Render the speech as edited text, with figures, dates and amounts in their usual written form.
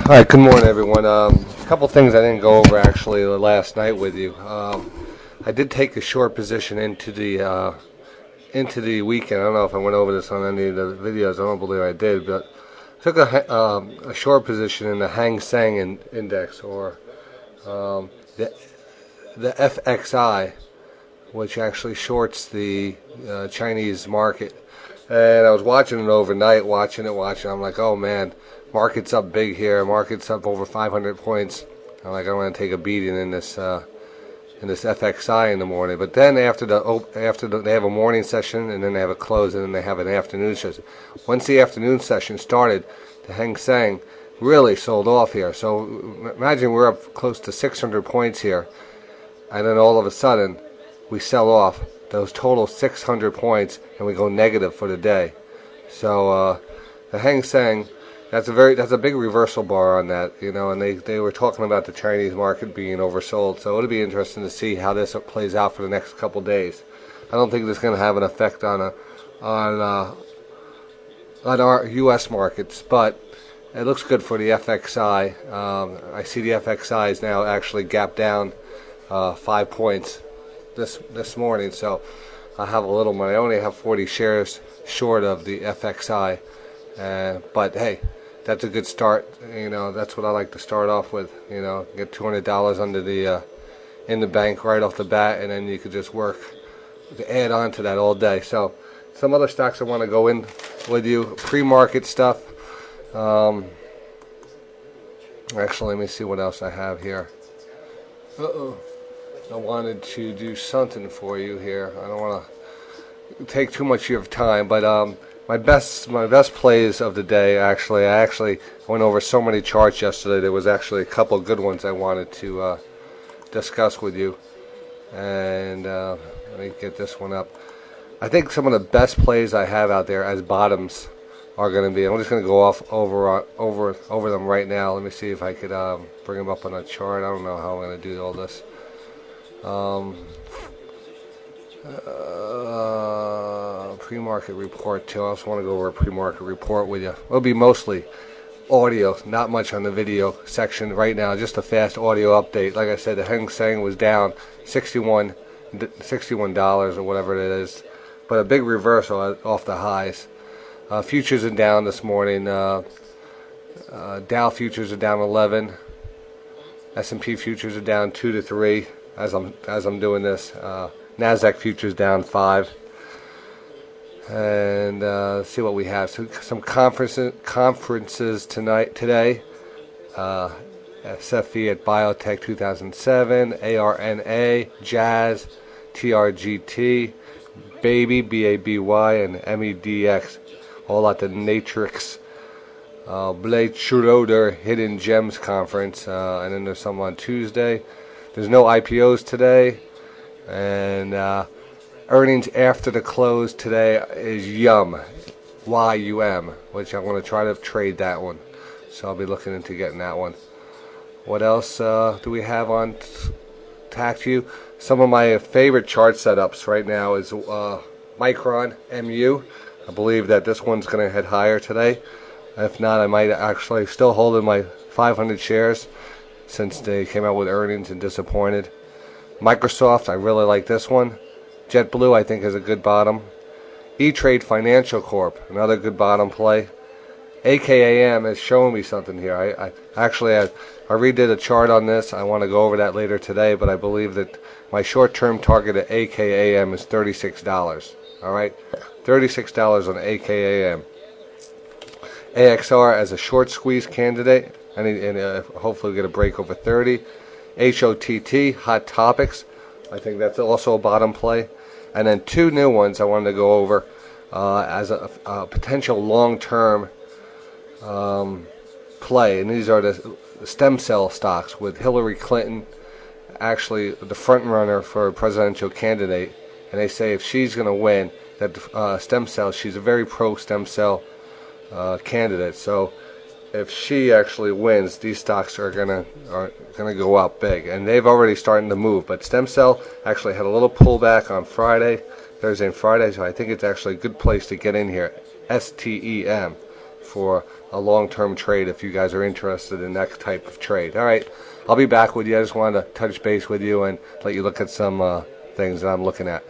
All right, good morning, everyone. A couple things I didn't go over actually last night with you. I did take a short position into the weekend. I don't know if I went over this on any of the videos. I don't believe I did, but I took a short position in the Hang Seng index, or the FXI, which actually shorts the Chinese market. And I was watching it overnight, watching. I'm like, oh man, market's up big here. Market's up over 500 points. I'm like, I want to take a beating in this FXI in the morning. But then after they have a morning session, and then they have a close, and then they have an afternoon session. Once the afternoon session started, the Hang Seng really sold off here. So imagine we're up close to 600 points here, and then all of a sudden we sell off those total 600 points, and we go negative for the day. So the Hang Seng, that's a big reversal bar on that, and they were talking about the Chinese market being oversold. So it'll be interesting to see how this plays out for the next couple days. I don't think this is going to have an effect on our U.S. markets, but it looks good for the FXI. I see the FXI is now actually gapped down 5 points this morning, so I have a little money. I only have 40 shares short of the FXI, but hey, that's a good start. That's what I like to start off with. Get $200 under the in the bank right off the bat, and then you could just work to add on to that all day. So some other stocks I want to go in with you, pre-market stuff. Actually, let me see what else I have here. I wanted to do something for you here. I don't want to take too much of your time, but my best plays of the day. I actually went over so many charts yesterday. There was actually a couple of good ones I wanted to discuss with you. And let me get this one up. I think some of the best plays I have out there as bottoms are going to be. I'm just going to go over them right now. Let me see if I could bring them up on a chart. I don't know how I'm going to do all this. Pre-market report too. I also want to go over a pre-market report with you. It'll be mostly audio, not much on the video section right now. Just a fast audio update. Like I said, the Hang Seng was down $61 or whatever it is, but a big reversal off the highs. Futures are down this morning. Dow futures are down 11. S&P futures are down 2 to 3. As I'm doing this, Nasdaq futures down 5, and see what we have. So some conferences today. SFE at Biotech 2007, ARNA, Jazz, TRGT, Baby BABY, and MEDX, all at the Natrix Blake Schroeder Hidden Gems Conference, and then there's some on Tuesday. There's no IPOs today, and earnings after the close today is YUM, Y-U-M, which I want to try to trade that one. So I'll be looking into getting that one. What else do we have on TaxView? Some of my favorite chart setups right now is Micron, MU. I believe that this one's going to head higher today. If not, I might actually still hold in my 500 shares. Since they came out with earnings and disappointed. Microsoft, I really like this one. JetBlue, I think, is a good bottom. E-Trade Financial Corp, another good bottom play. AKAM is showing me something here. I redid a chart on this. I want to go over that later today, but I believe that my short-term target at AKAM is $36. All right, $36 on AKAM. AXR as a short squeeze candidate. And hopefully we get a break over 30. HOTT, Hot Topics. I think that's also a bottom play. And then two new ones I wanted to go over as a potential long-term play. And these are the stem cell stocks with Hillary Clinton, actually the front runner for a presidential candidate. And they say if she's going to win, that stem cells, she's a very pro-stem cell candidate. So if she actually wins, these stocks are gonna go up big, and they've already started to move. But stem cell actually had a little pullback on Thursday and Friday, so I think it's actually a good place to get in here. STEM, for a long-term trade if you guys are interested in that type of trade. All right, I'll be back with you. I just wanted to touch base with you and let you look at some things that I'm looking at.